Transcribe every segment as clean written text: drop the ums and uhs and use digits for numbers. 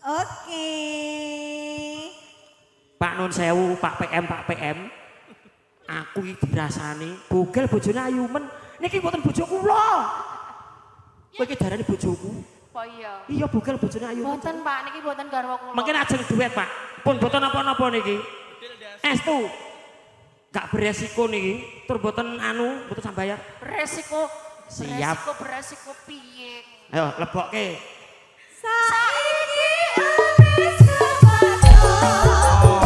Oke. Pak Nun Sewu, Pak PM. Aku iki dirasani bogel bojone ayu men. Niki mboten bojo kula. Kowe iki darani bojoku. Apa iya? Iya bogel bojone ayu. Mboten Pak, niki mboten garwa kula. Mungkin ajeng duet Pak. Pun mboten napa-napa niki. Estu. Gak beresiko niki. Tur mboten mboten sambayar. Resiko. Siap. Beresiko piye? Ayo lebokke. Saiki wis kepatok.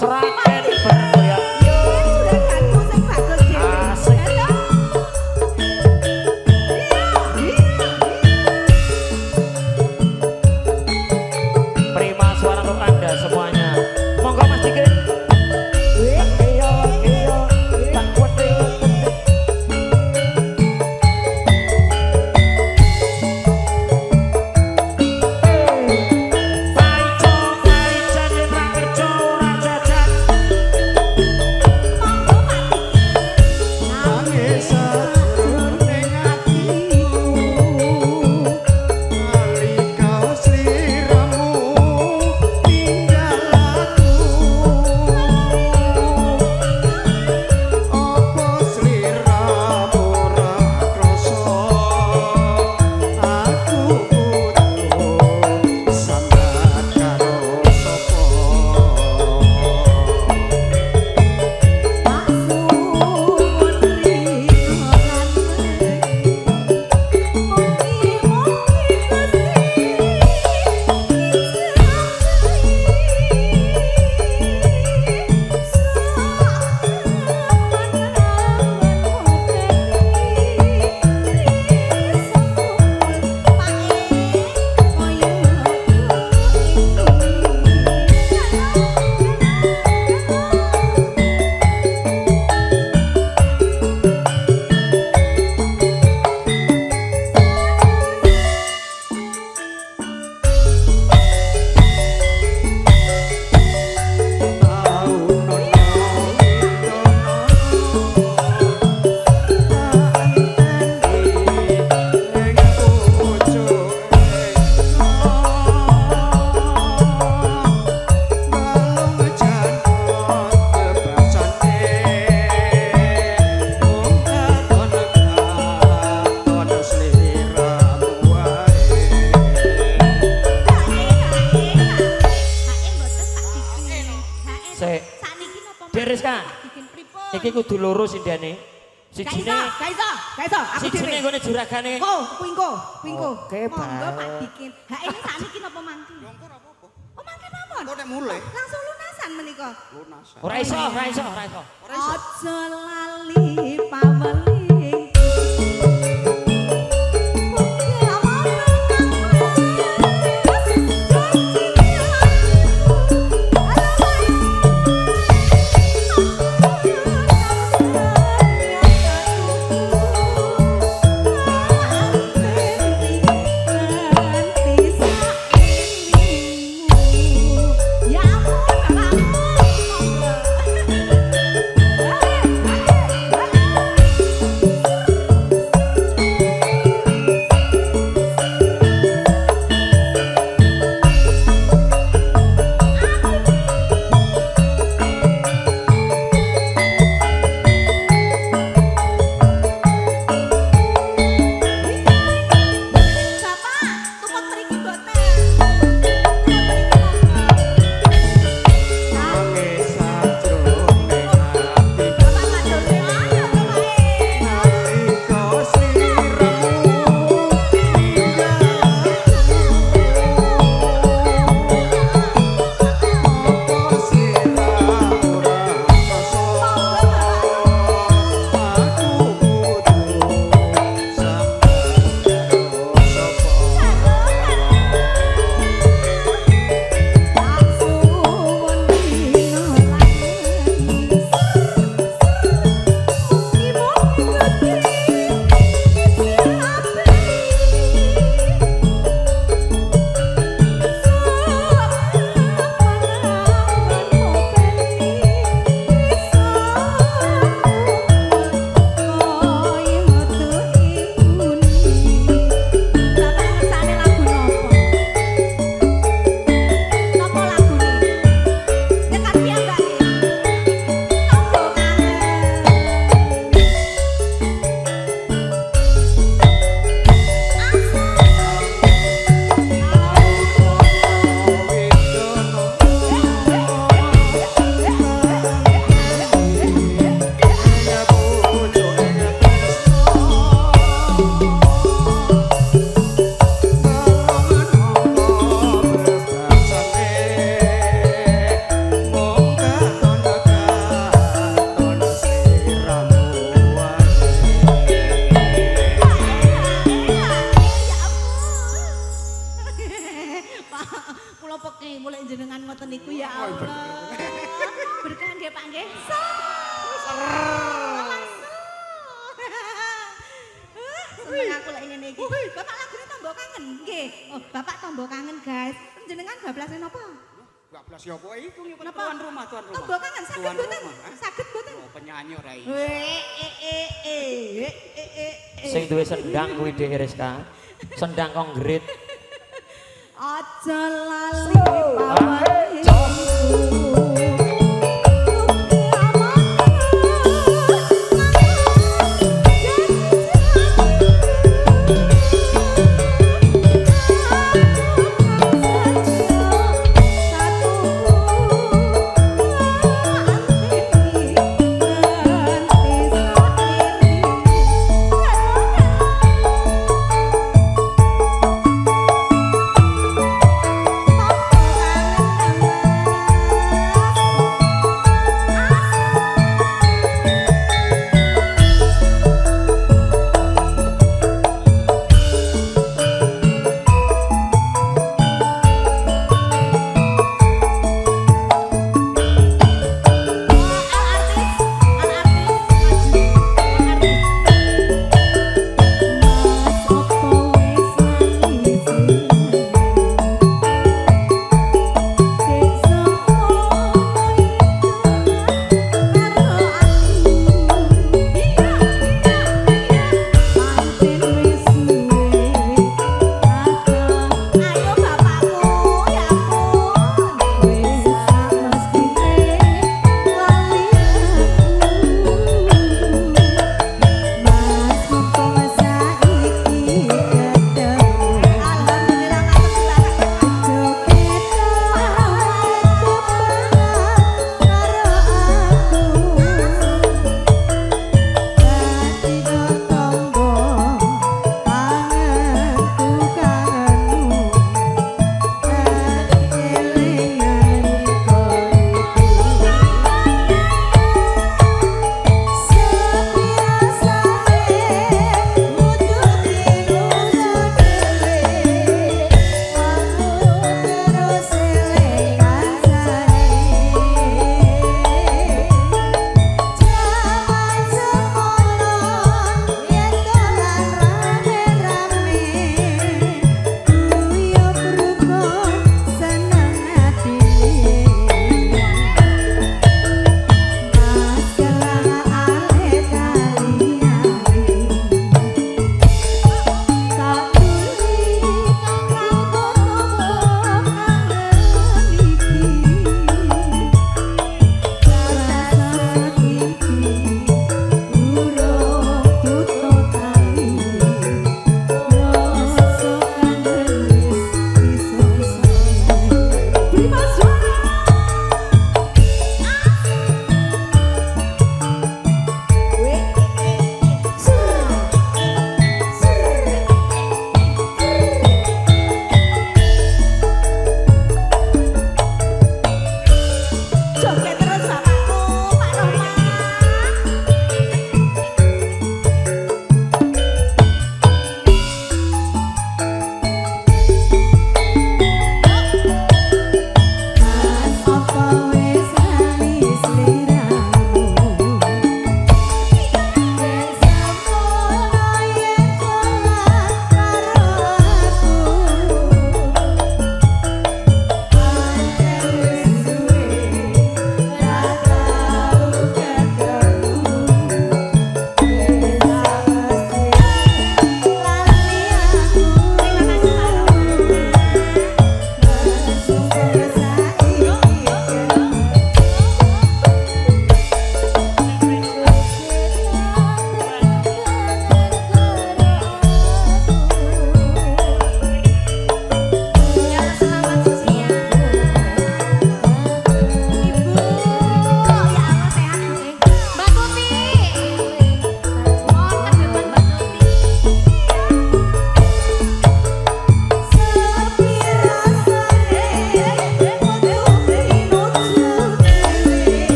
Seragen bergoyang. Juraganku sing bagus dhewe. Asik. Prima suara untuk Anda semuanya. Monggo Mas Dikit. Iya, tak wedi. Iki kudu loro sindene. Sijine. Gak iso. Aku dhewe. Sijine nggone juragane. Kuingko. Oke, Pak. Monggo Pak bikin. Ha ini sakniki napa mangke? Yongko ora apa-apa. Oh mangke mawon. Kok nek mulai? Langsung lunasan menika. Lunas. Ora iso. Aja lali paweling. Ya ampun, Pak, kula peke mulai jenengan ngoten niku ya Allah. Berkah nggih Pak nggih. Seneng aku lek ngene iki. Bapak lagune tombo kangen nggih. Oh, Bapak tombo kangen, guys. Jenengan bablasne napa? Bablas ya kok itu ya Napa? tuan rumah, tuan rumah. Tombo kangen saged Tuan mboten? rumah, ha? Saged mboten? Oh, penyanyi ora iso. Sing duwe sendang kuwi Dik Rizka. Sendang kongrit. Aja lali pawon.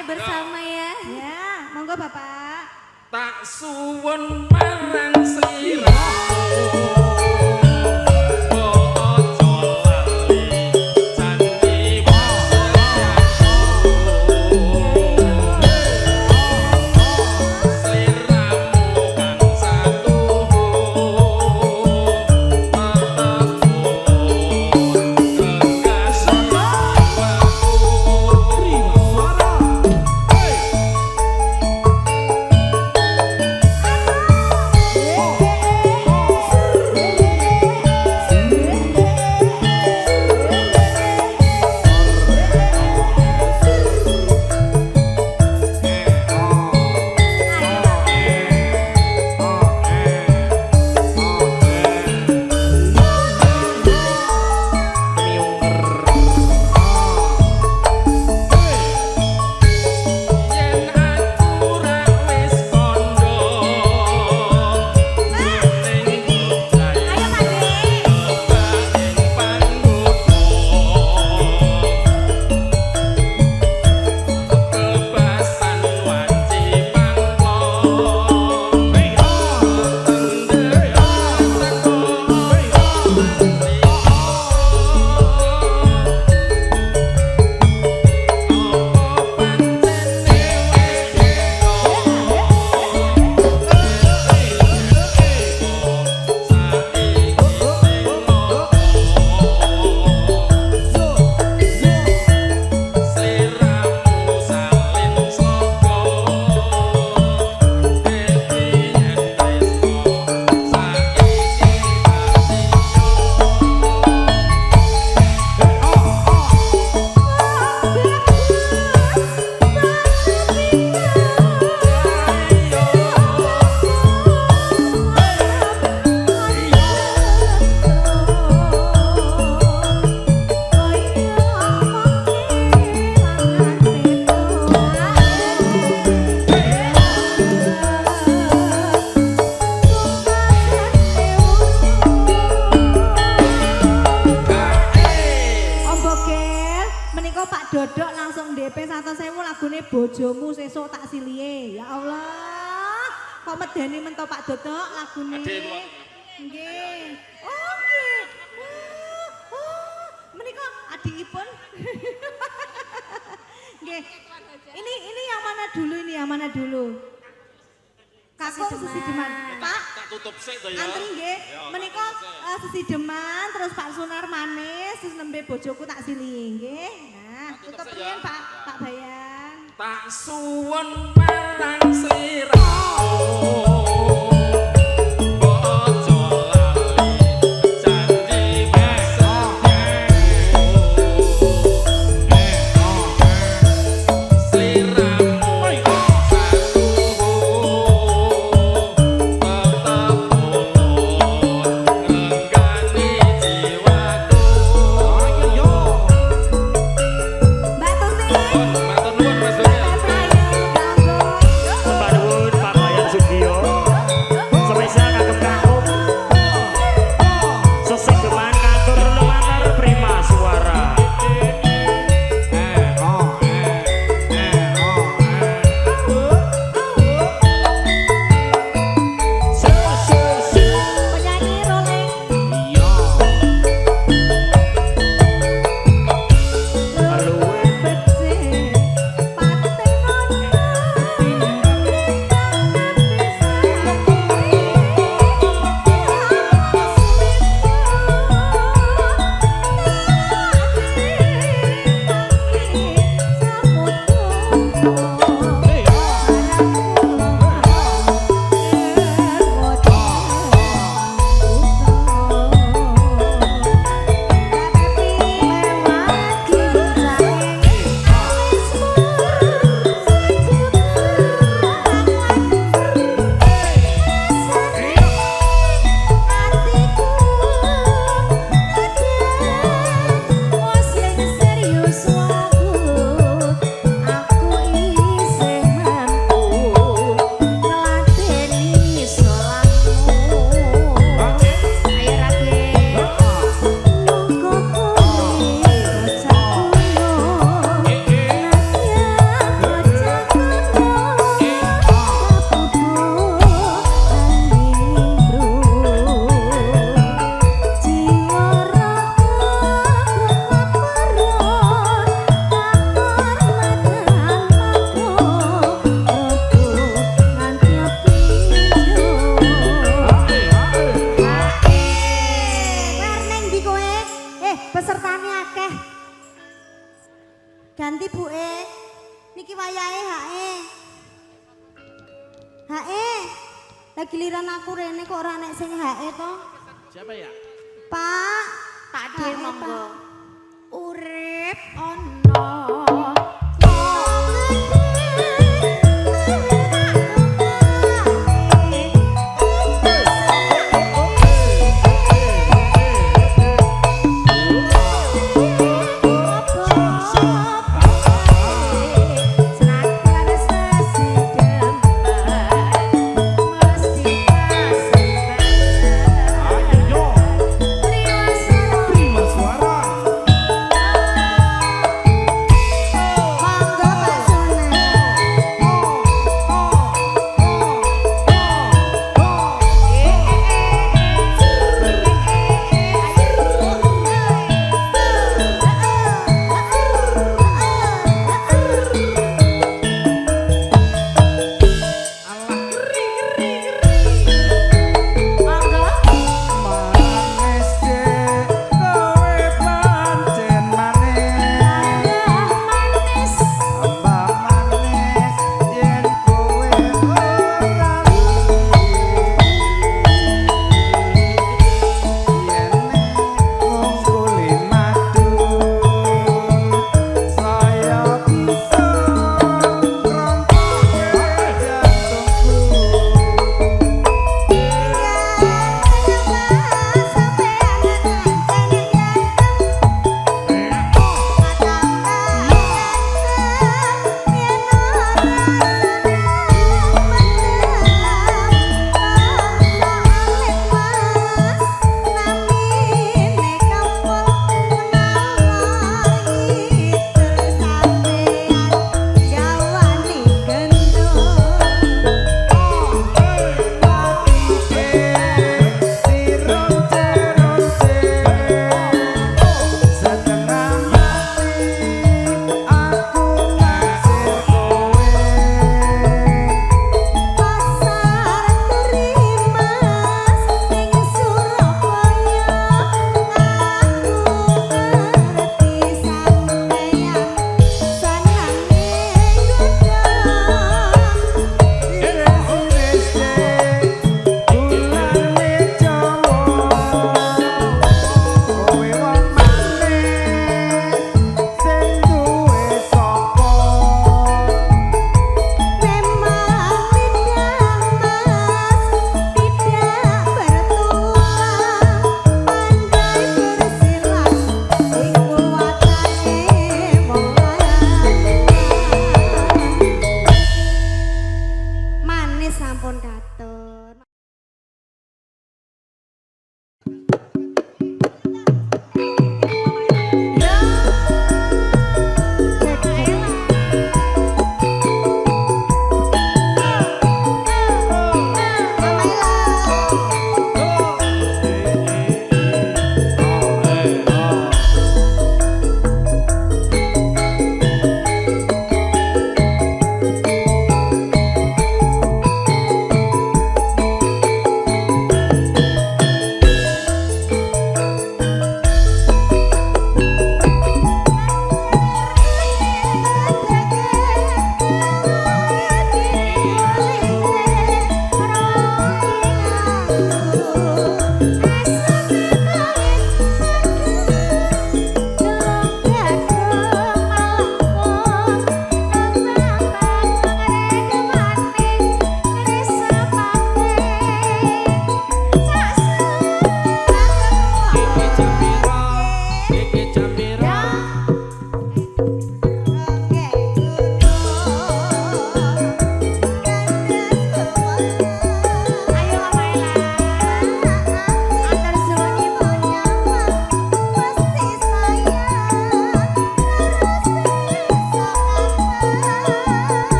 bersama ya. Ya, monggo Bapak. Tak suwun marang sliramu Dodok langsung DP 100.000 lagune bojomu sesuk tak silie. Ya Allah. Kok medeni mentok Pak Dodok lagune. Nggih. Oh nggih. Oh, menika adikipun. Nggih. Ini yang mana dulu ini? Yang mana dulu? Kakung Sesideman. Pak, tak tutup sik to ya. antri nggih. Menika Sesideman terus Pak Sunar manis terus nembe bojoku tak sili nggih. Nah, tutup riyen Pak Bayan. Tak suwun marang sliramu Mbak Tuti. Hae. Lah giliran aku rene kok ora nek sing hae to? Siapa ya? Pak, Pak De Hae, monggo. Pak. Urip ono.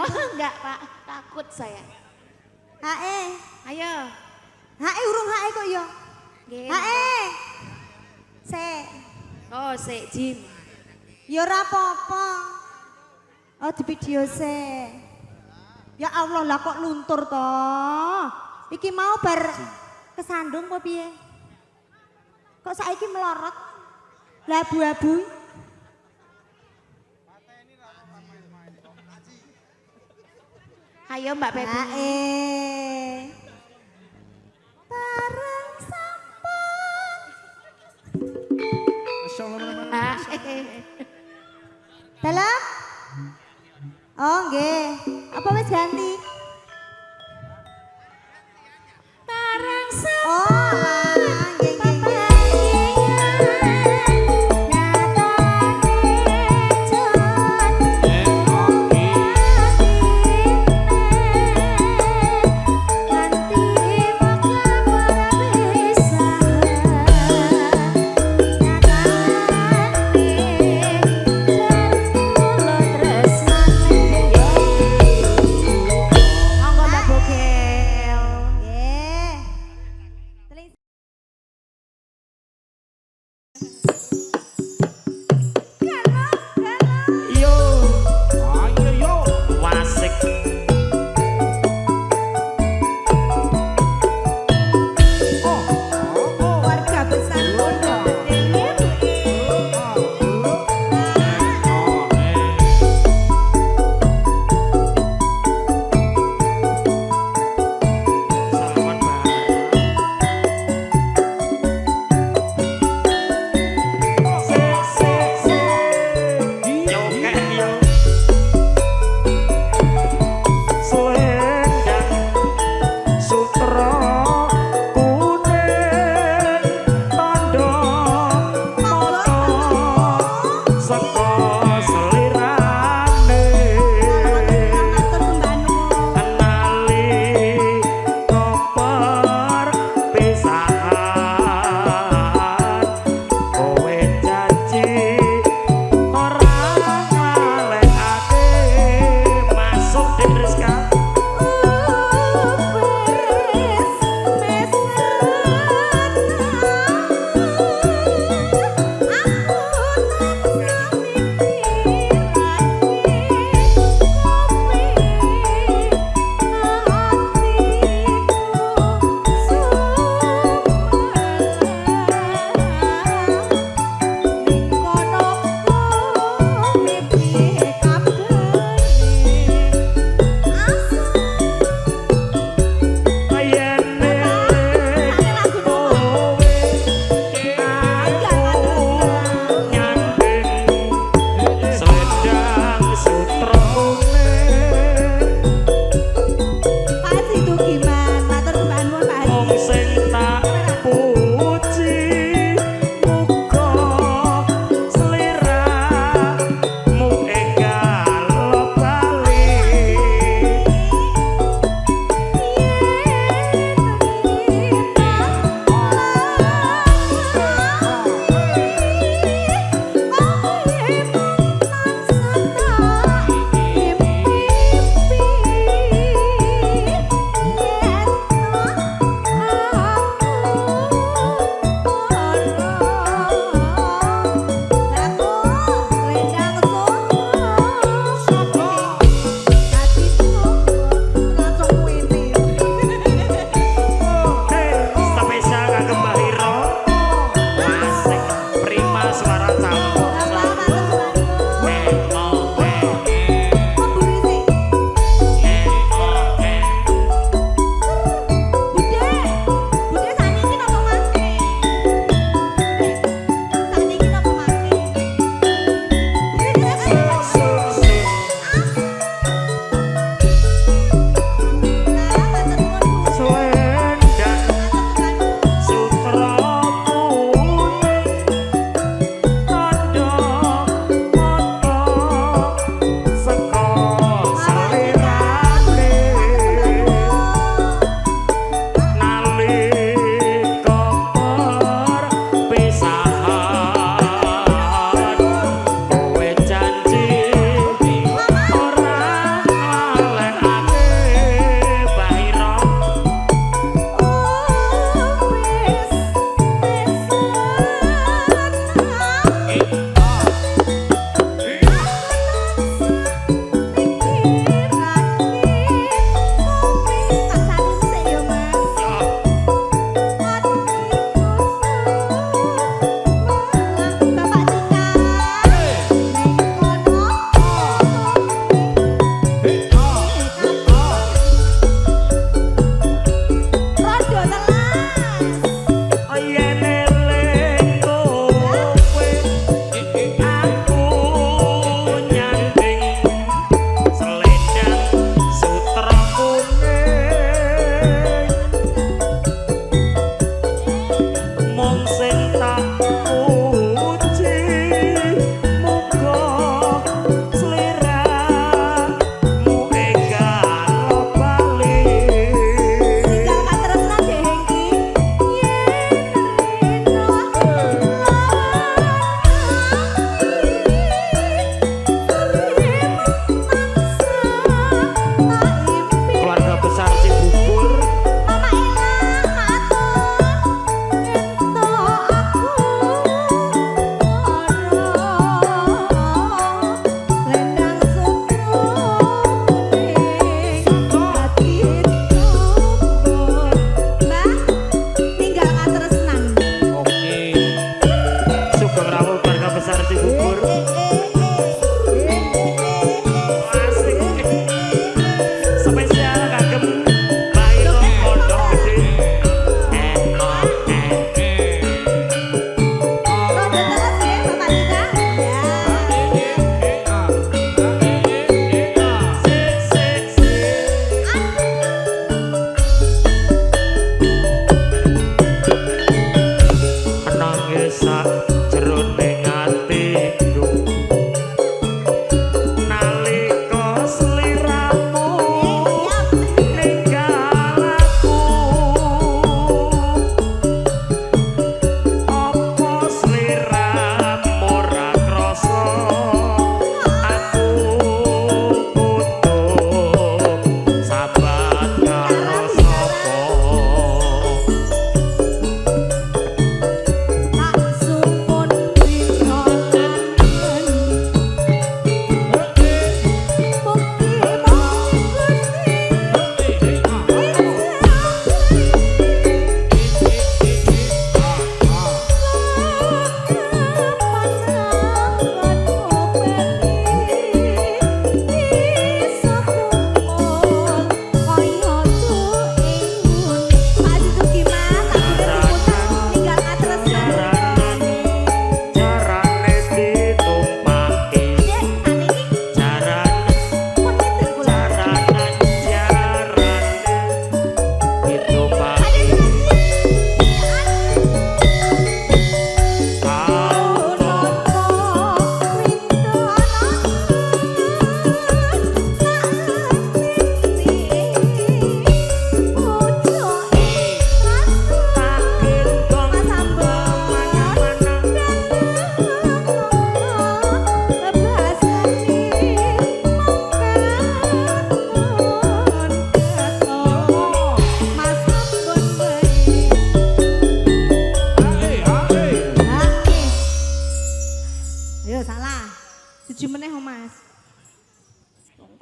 Oh, enggak, Pak. Takut saya. Hae. Ayo. Hae urung hae kok ya. Nggih. Hae. Sik. Oh, sik, Jim. Ya ora apa-apa. Oh, di video sik. Ya Allah lah kok luntur to. Iki mau bar kesandung apa piye? Kok saiki melorot? Lah abu-abu. Ayo Mbak Pepi. Hae. Bareng sampun. Dalam? Oh nggih. Apa wis ganti? Barang Oh, alah, nggih nggih nggih.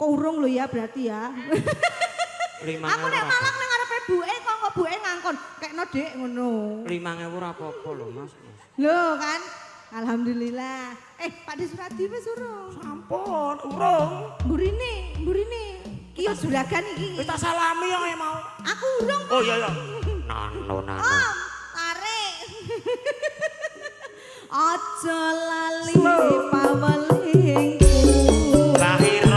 Kok urung lho ya berarti ya. 5.000 Aku nek malang ning ngarepe buke kok buke ngangkon. Kekno Dik ngono. 5.000 ora apa-apa lho Mas. Lho kan. Alhamdulillah. Pak De Suradi wis urung. Sampun, urung. Mburine. Iya juragan iki. Wis tak salami yo mau. Aku urung. Oh iya. Nano. Om, tarik. Aja lali pawelingku. Lahir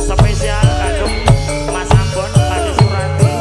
spesial kagem Mas Ambon, Pak De Suradi.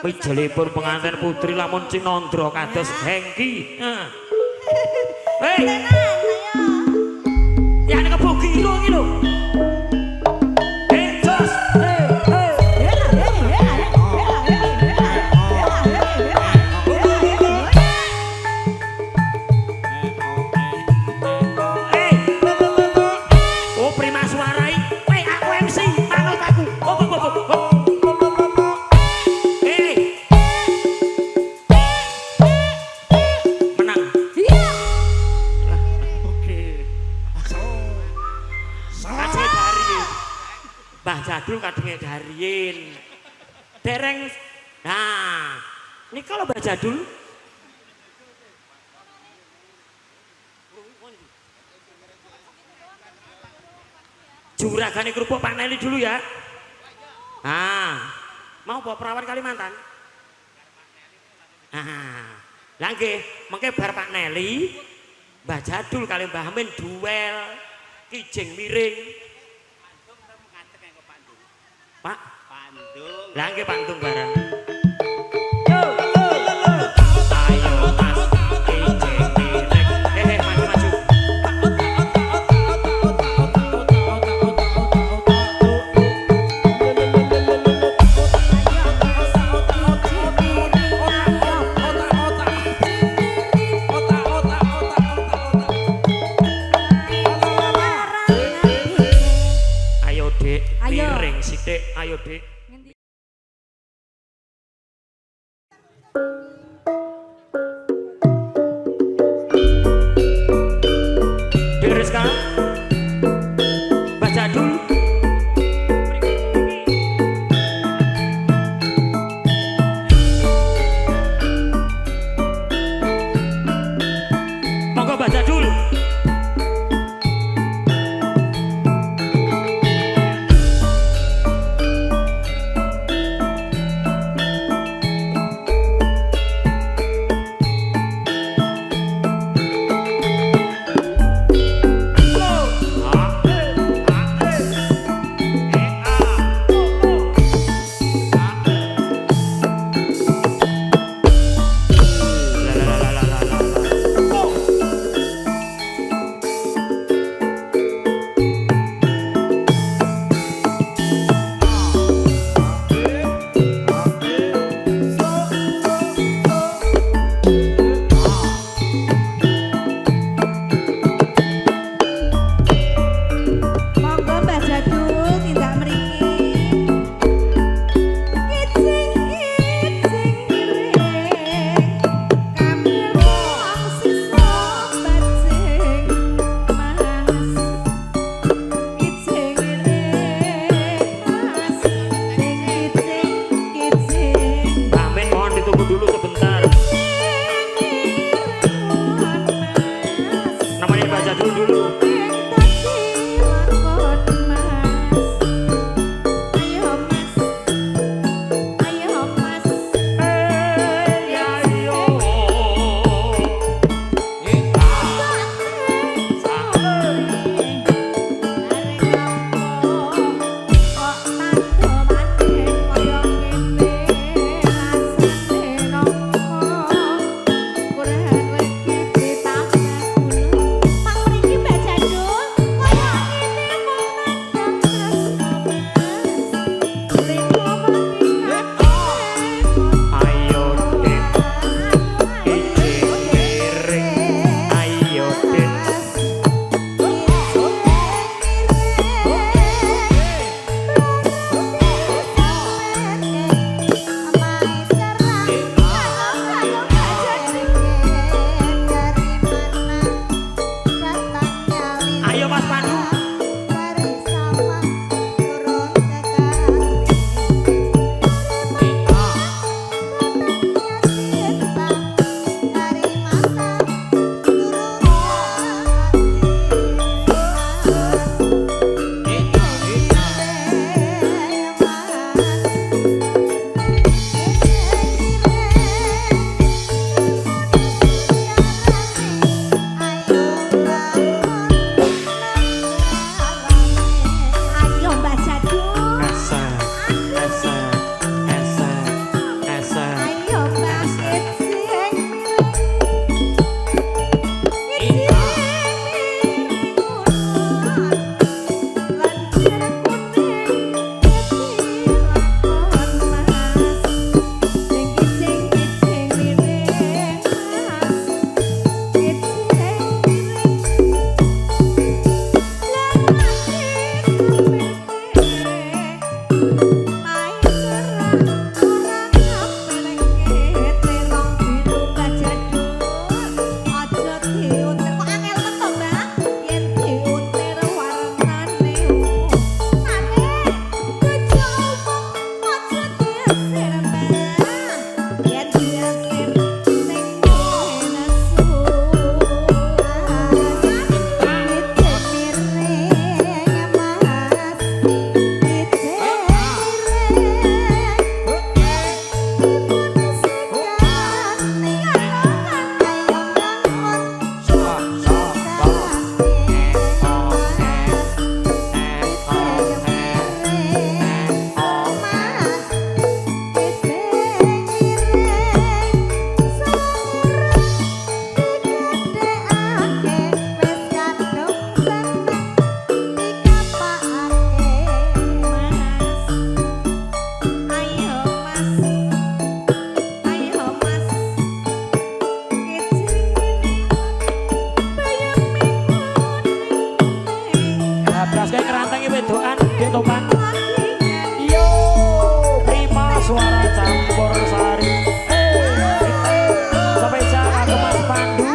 Wijelipun pengantin putri lamun Cinandra kados Hengki. Hei, Tenan ayo. ya nek kebogi iki lho. Jos. Oh, prima suarai. Weh, aku MC, manut aku. Menang. Oke. Kadenge Darien. Mbah Jadul kadenge Darien. Dereng. Nah, nika lho Mbah Jadul. Juragane kerupuk Pak Neli dulu ya. Mau bawa perawan Kalimantan? Lah nggih, mengke bar Pak Neli, Mbah Jadul kali Mbah Amin duel kijing miring. Pak, Pandung. Lah nggih Pandung bareng. Ayo Mas, kijing miring. Maju-maju. Miring sithik, ayo Dik. Dik Rizka, Mbah Jadul. Monggo Mbah Jadul. Dek Topan. Yo, prima suara campur sari. Spesial kanggo Mas Pandu.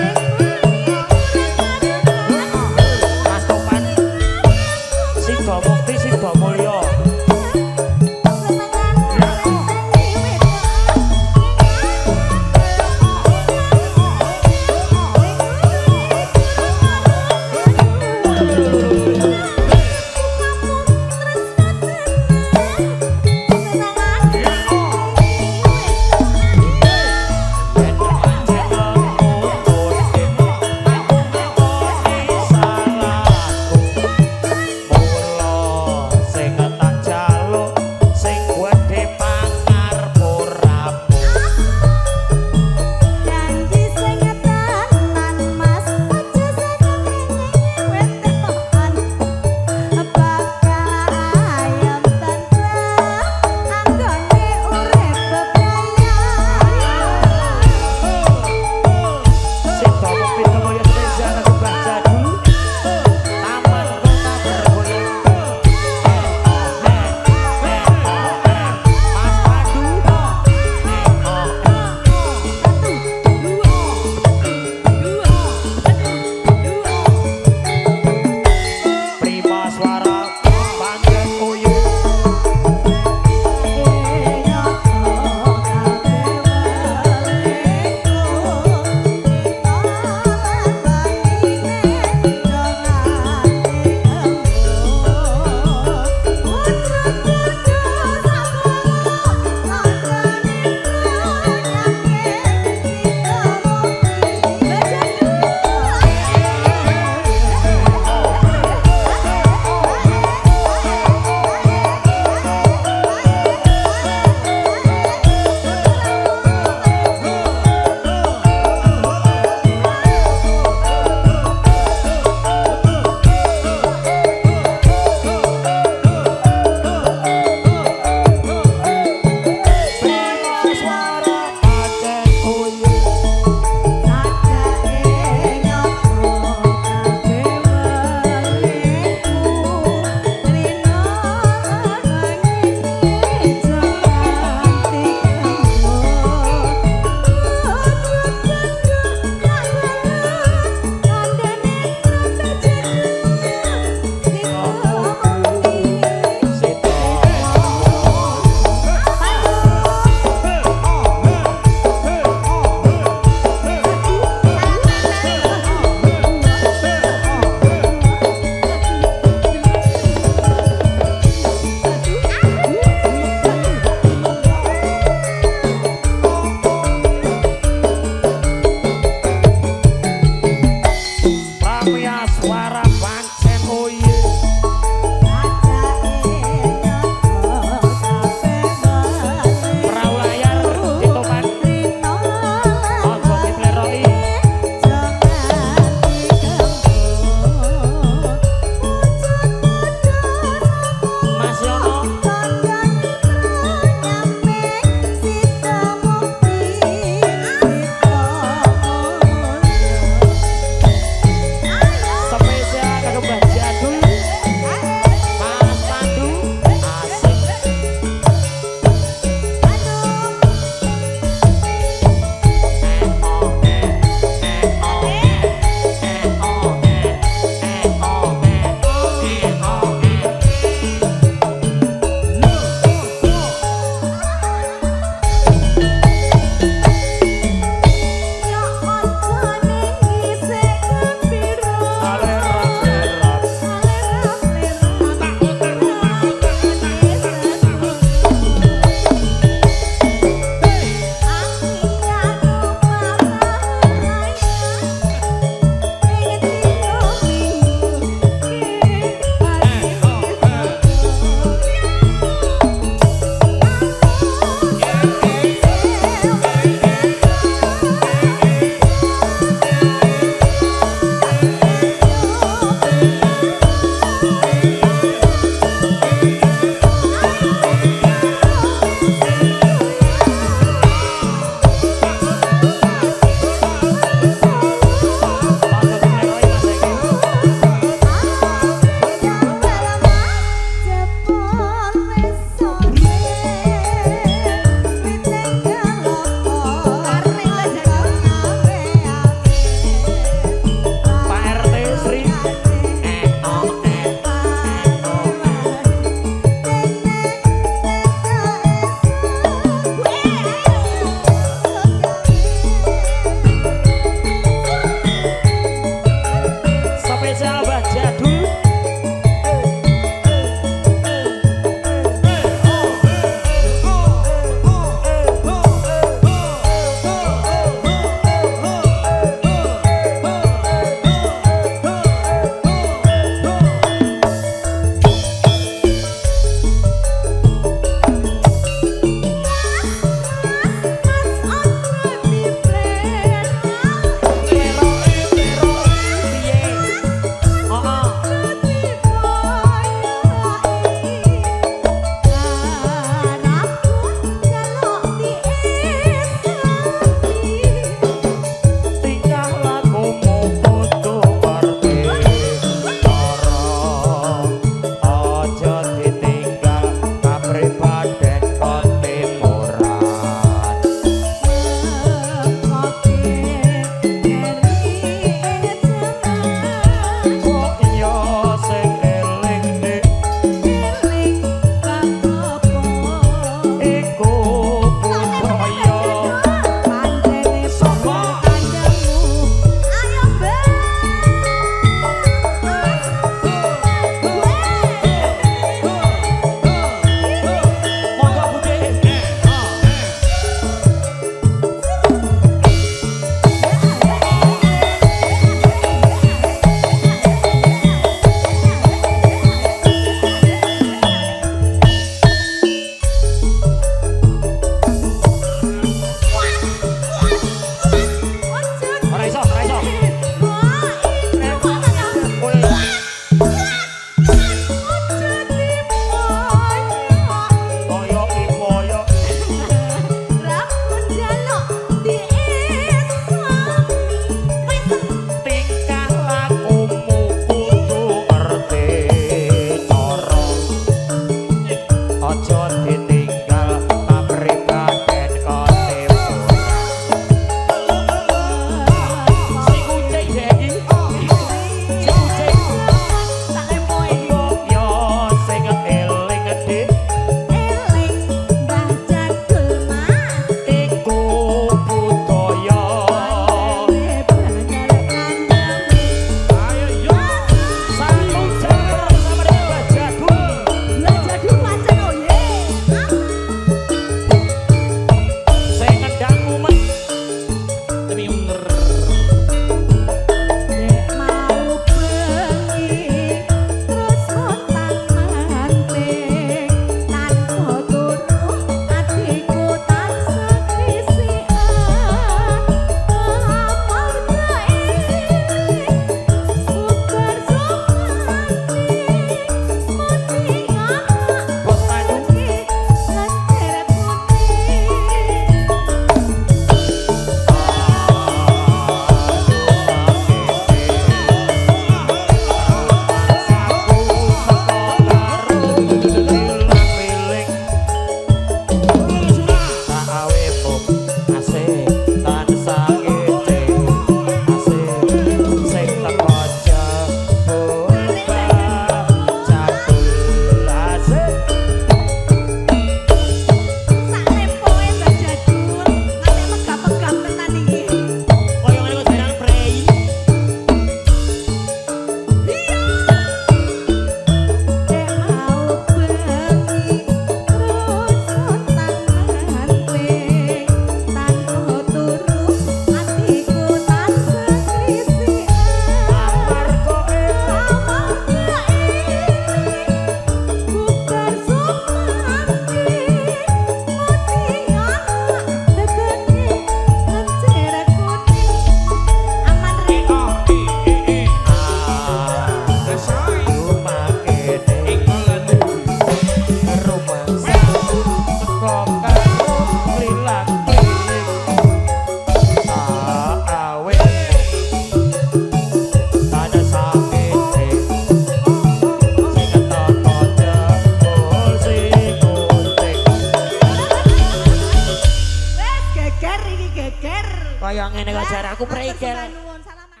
ayo ajar aku preigel. Matur nuwun, salaman.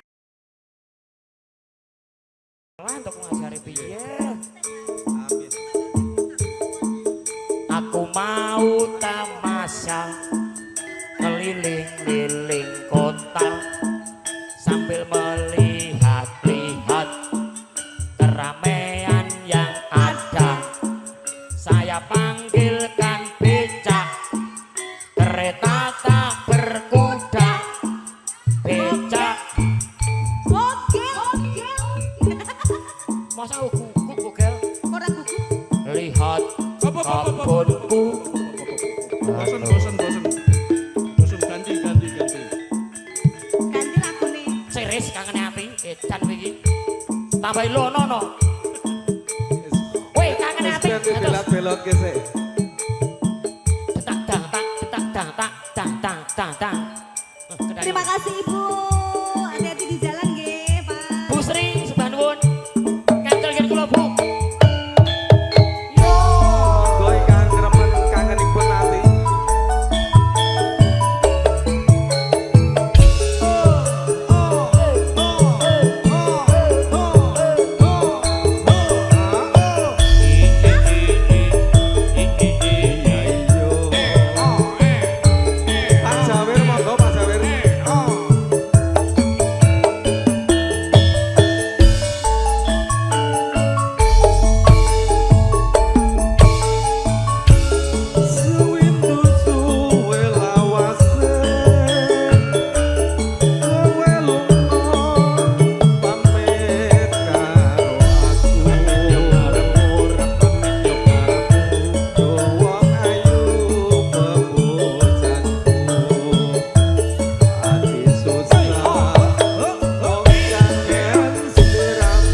Lah untuk ngajari piye? Amin. Aku mau tamasya keliling-liling kota sambil melihat-lihat keramaian yang ada. Saya panggilkan becak, kereta tak berkuda, becak. Bogel. Masa gugup bogel? Ora gugup. Lihat kebunku. Bosen, bosen, bosen. Bosen, ganti, ganti, ganti. Ganti lagune. Seris kangene ati edan iki. Tambahi lono no. Weh kangene ati. Belot-belot ke sik. Tak tak tak tak tak tak tak tak tak tak. Terima kasih Ibu. Hati-hati di jalan nggih, Pak. Bu Sri sembah nuwun. Kantel ngen kula Bu. Monggo ingkang remen kangenipun ati. Pak Jawir monggo Pak Jawir. Sewindu suwe lawase kowe lunga pamit karo aku wong ayu bebojanku ati susah wong kangen sliramu.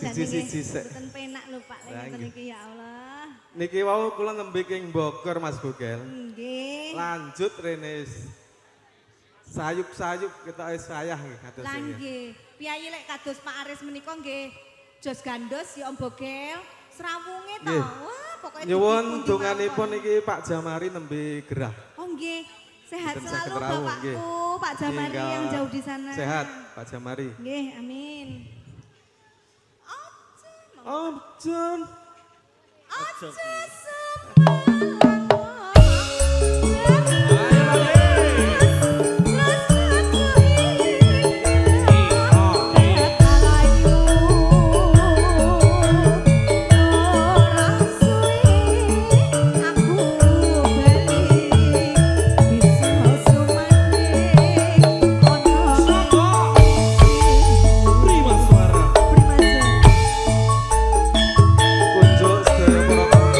Siji-siji sik. Mboten penak lho Pak, lek ngoten iki ya Allah. Niki wau kula nembe king Bogor Mas Bogel. Nggih. Lanjut rene sayup-sayup kita sayah nggih kados Lah nggih. nggih. Piyayi lek kados Pak Aris menika nggih jos gandos ya Om Bogel. Serawunge to. Nggih. Wah, pokoke Nyuwun dipundi donganipun mawon. iki Pak Jamari nembe gerah. Oh nggih. Sehat Mboten selalu saged rawuh, nggih. Bapakku, Pak Jamari Nggih, yang jauh di sana. Sehat Pak Jamari. Nggih, amin. Om Jun. Aja Prima suara. Kunjuk sedaya para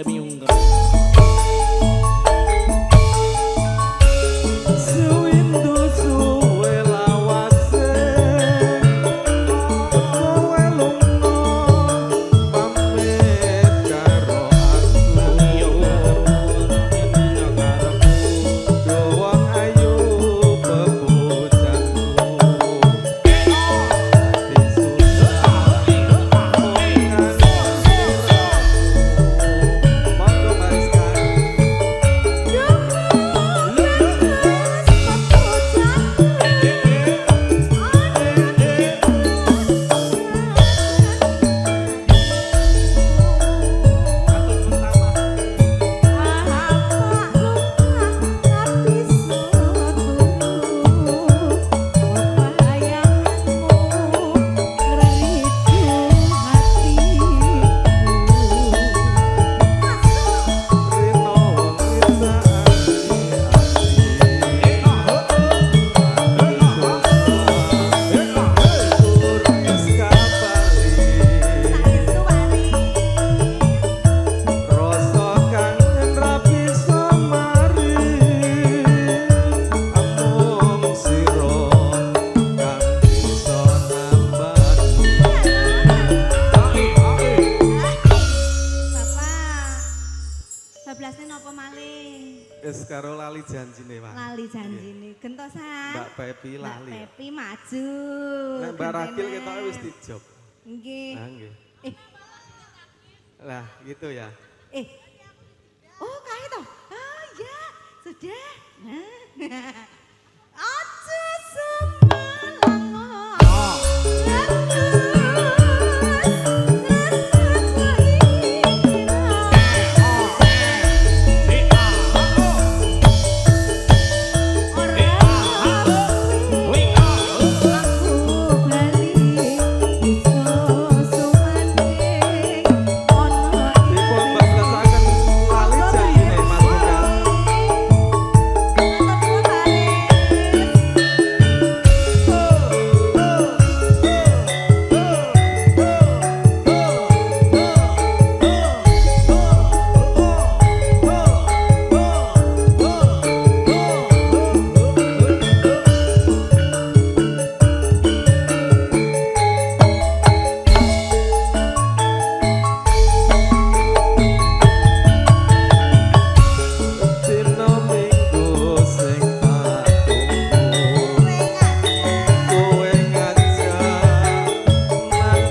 Demi unggal. Sewindu suwe lawase kowe lunga pamit karo aku wong ayu bebojanku ati susah 12 napa malih? Wis karo lali janjine, Mas. Lali janjine. Gentosan. Mbak Pepi lali. Mbak Pepi maju. Nek Mbak Ragil Gentenan. ketoke wis dijob. Nggih. Nah, nggih. Eh, Lah, gitu ya. Oh, kae toh. Ah, ya. Sudah. Aja semalang. Dipun bablasaken lali janjine, Mas Boga. Dina minggu sing tak tunggu kowe ngajak nang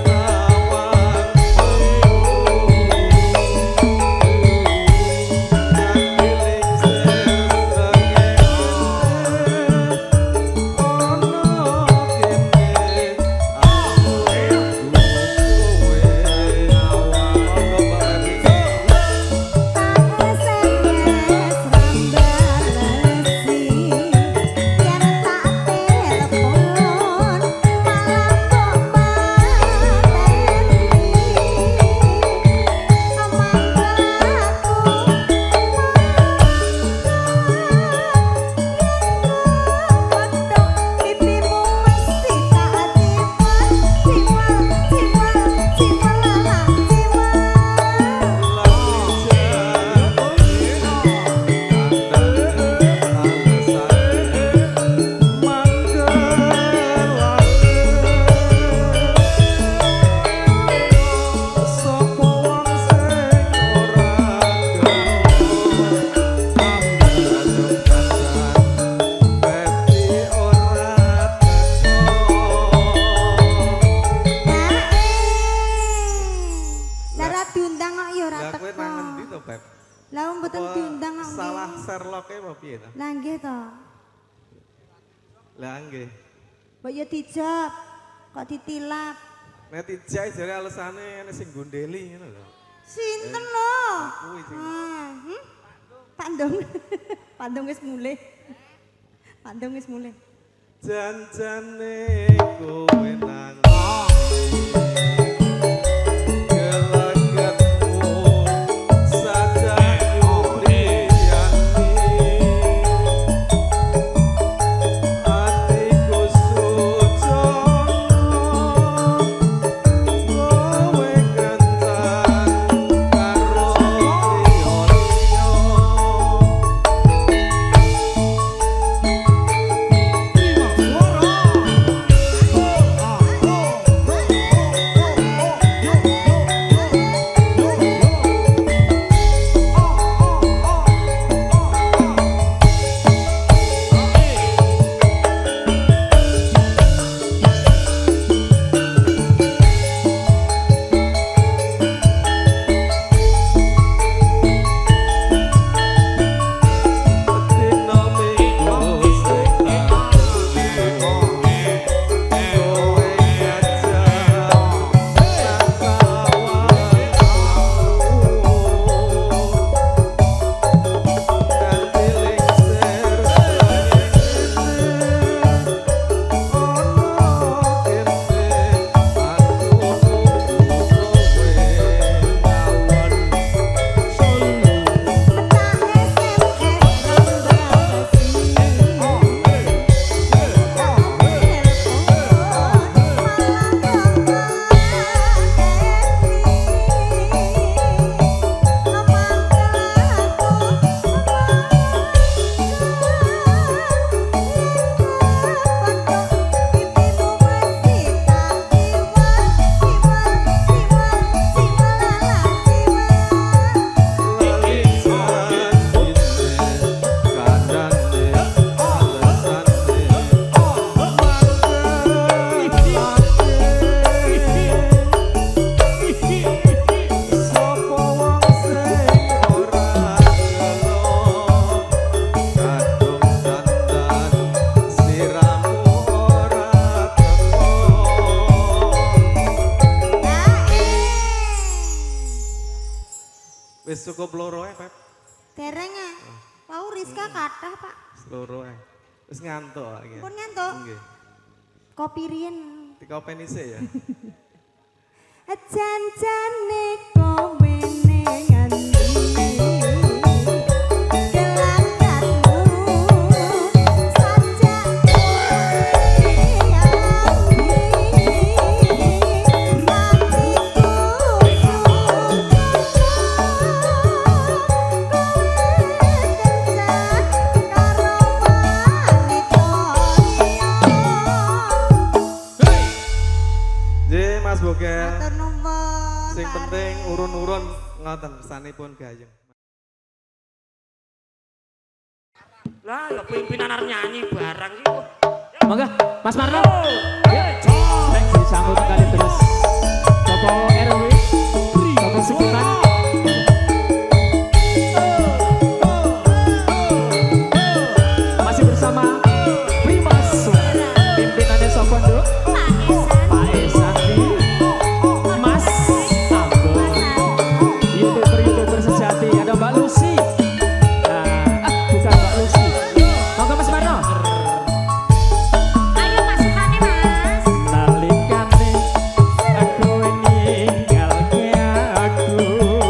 Lara diundang kok ya ora Lah teko. kowe nang ngendi to, Beb? Lah wong mboten Apa diundang kok. salah Sherlock-e apa piye to? Lah nggih to. Lah nggih. Mbok ya dijab. Kok ditilap. Nek dijak jare alasane ana sing gondeli ngono lho. Sinten lho? Kuwi sing Pandung. Pandung wis mulih. Pandung wis mulih. janjane kowe nang gelagatmu sajaku priyani atiku sujono kowe kencan karo liya-liya Oh, cukup loro ae, Pep. Dereng ah. Wau Rizka kathah, Pak. Loro ae. Wis ngantuk lagi. Pun ngantuk. Nggih. Kopi riyen. Dikopen isih ya. Jan-jane kowe ning endi? Gelakatmu sajak Nggih, Mas Bokel. Matur nuwun. Sing Pak penting Arif. urun-urun ngoten kesanipun gayeng. Lah ya pimpinan arep nyanyi barang iki. Monggo, Mas Marno. Nek disambut kali terus. Bapak RW, Bapak Sukiman. Masih bersama Primas, pimpinannya Sopondo, Pak Esandi, Mas Ambo, YouTuber sejati, ada Mbak Lucy. Bukan Mbak Lucy. Monggo Mas Marno. Ayo masukane Mas. Nalikane aku ninggalke aku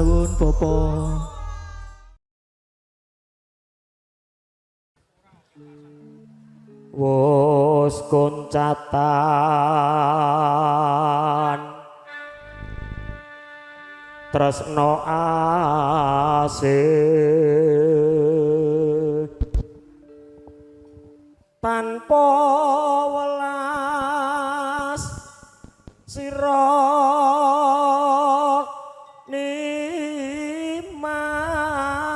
nuwun Popo. Wos koncatan tresno asih tanpa welas sira nimas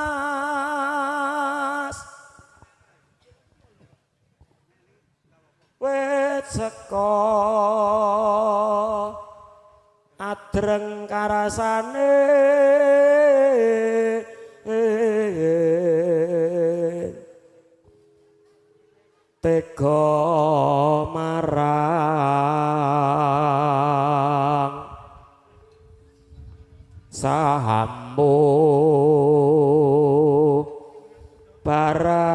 wit seka adreng karasane tega marang sahammu barang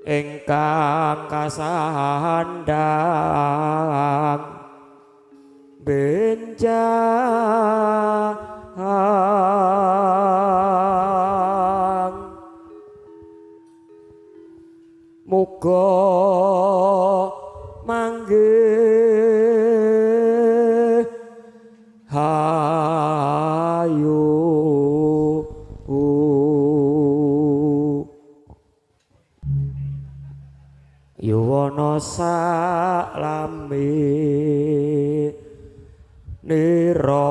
ingkang kasandang benjang muga manggih hayu yuwana salami nira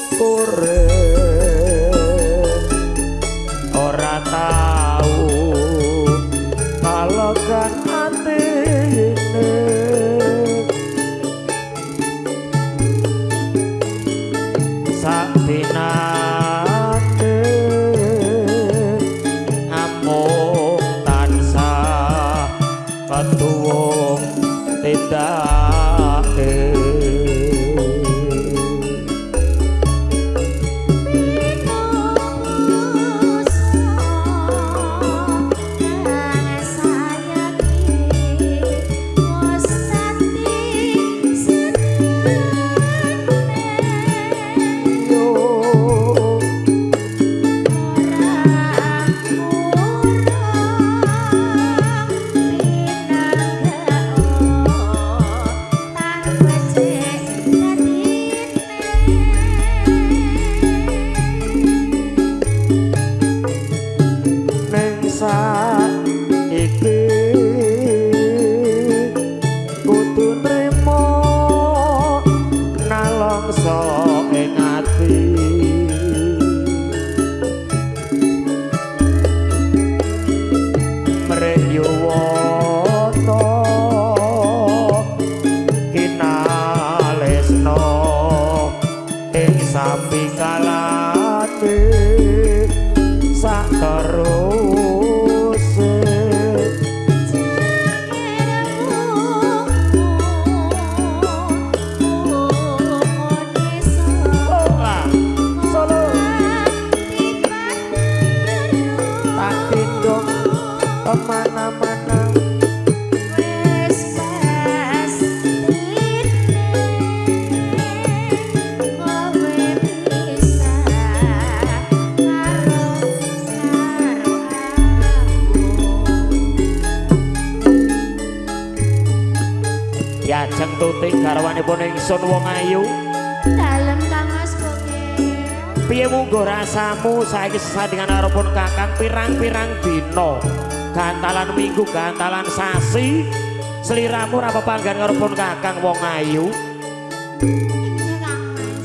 sapungkure ora tau kalogan atine sakdinane amung tansah ketuwung tindake Yajeng tutik garwanipun ingsun wong ayu Dalem Kang Mas Bokeh. piye munggo rasamu saiki sesandingan karo pun kakang pirang-pirang dina gantalan minggu gantalan sasi sliramu ora pepanggan karo pun kakang wong ayu Iya Kang Mas.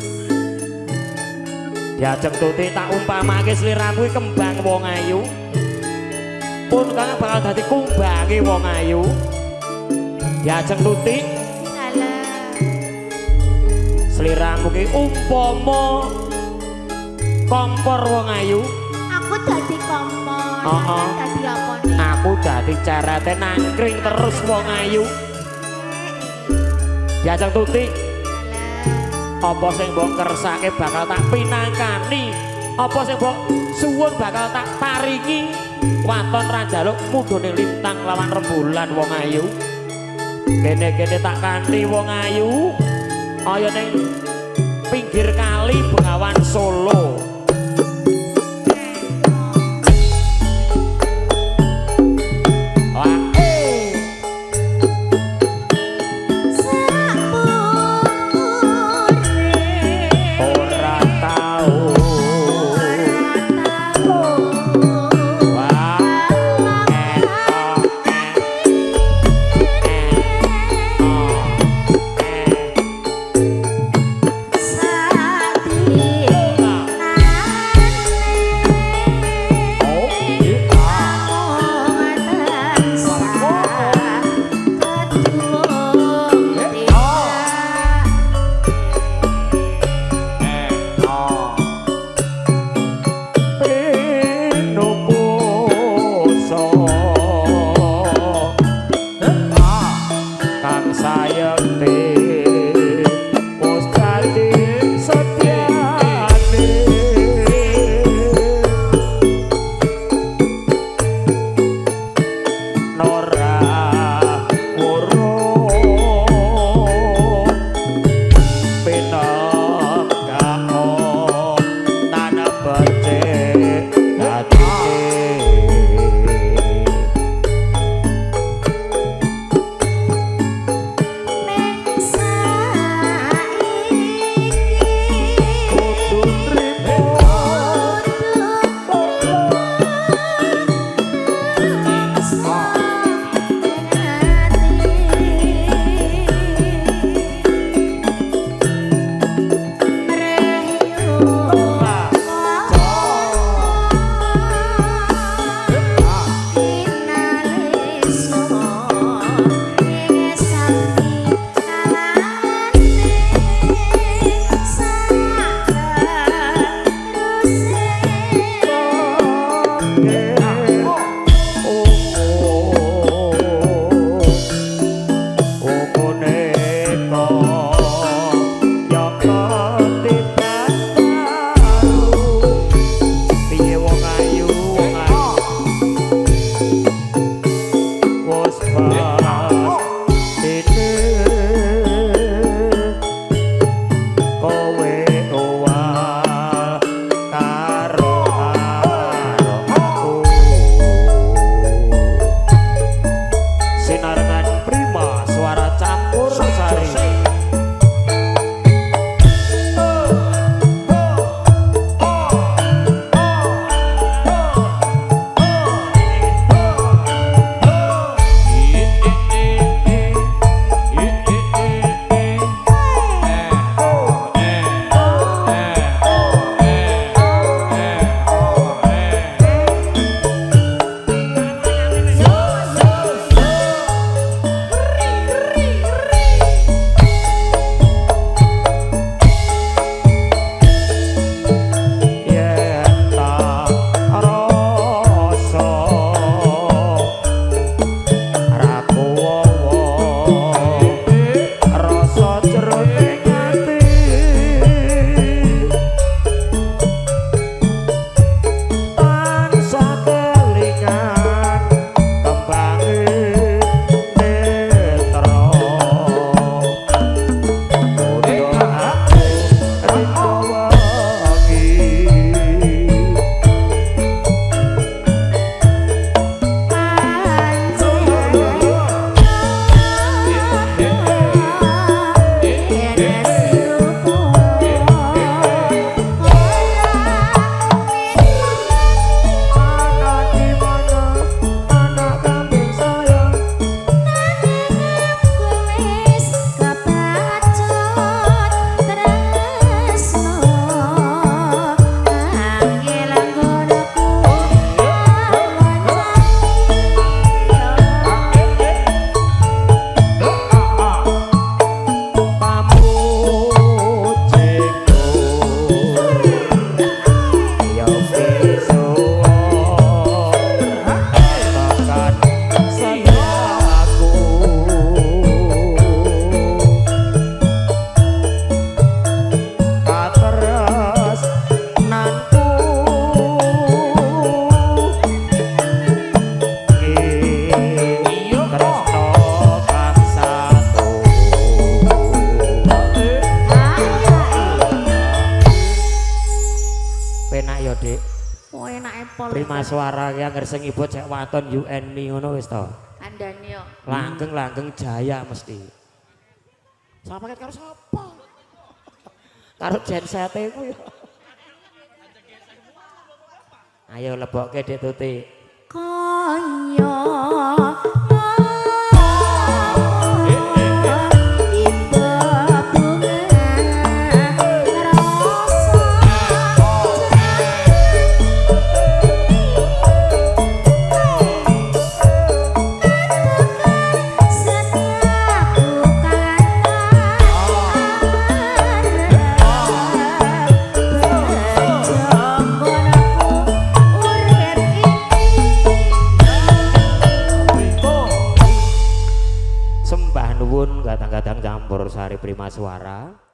Yajeng tutik tak umpamake sliramu iki kembang wong ayu pun kakang bakal dadi kumbange wong ayu Yajeng tutik Dalem. sliramu ki umpama kompor wong ayu Aku dadi kompor. Oh, oh. Dadi apa nih? awakmu dadi cerete nangkring terus wong ayu. Diajeng Tuti. Apa sing mbok kersake bakal tak pinangkani. Apa sing mbok suwun bakal tak paringi. Waton ranjaluk mudhone lintang lawan rembulan wong ayu. Kene-kene tak kanthi wong ayu. Kaya ning pinggir kali Bengawan Solo. enak ya Dik. Oh enake pol. Prima suara ki anger sing ibu cek waton you and me ngono wis to. Andani yo. Langgeng jaya mesti. Sama paket karo sapa? Karo genset-e ku ya. Ayo lebokke Dik Tuti. Kaya Sembah nuwun kadang-kadang campur sari prima suara.